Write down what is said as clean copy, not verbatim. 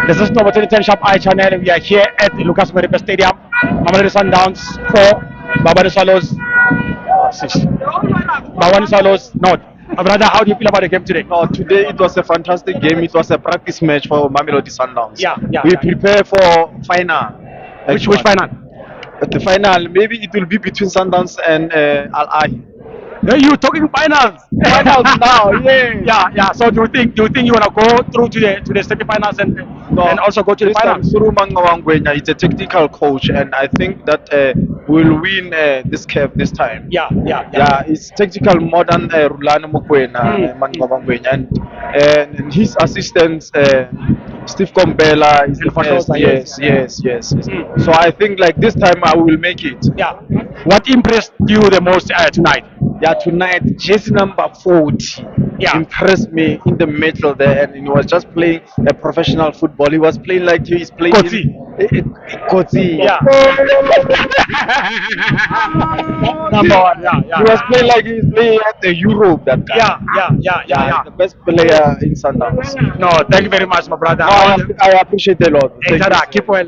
This is number 10 Shop I channel. We are here at the Lucas Moripe Stadium. Mamelodi Sundowns 4, Mbabane Swallows 6. Mbabane Swallows not. Brother, how do you feel about the game today? No, today it was a fantastic game. It was a practice match for Mamelodi Sundowns. We yeah. prepare for final. Which final? At the final, maybe it will be between Sundowns and Al Ahly. Are you talking finals? Finals now, yeah. Yeah. So do you think you wanna go through to the semi-finals and also go to the This time, finals? Suru Mangawangwenya is a technical coach, and I think that we'll win this cup this time. Yeah. It's technical modern Rulani Mukwena, Mangawangwenya, and his assistants. Steve Kombela is the best. Yes. So I think like this time I will make it. Yeah. What impressed you the most tonight? Yeah, tonight jersey number 40 impressed me in the middle there, and he was just playing a professional football. He was playing like he's playing Kotsi. Yeah. Number one. Yeah. He was playing like he's playing at the Europe. That guy. Yeah. The best player in Sundowns. No, thank you very much, my brother. I appreciate a lot. Keep well.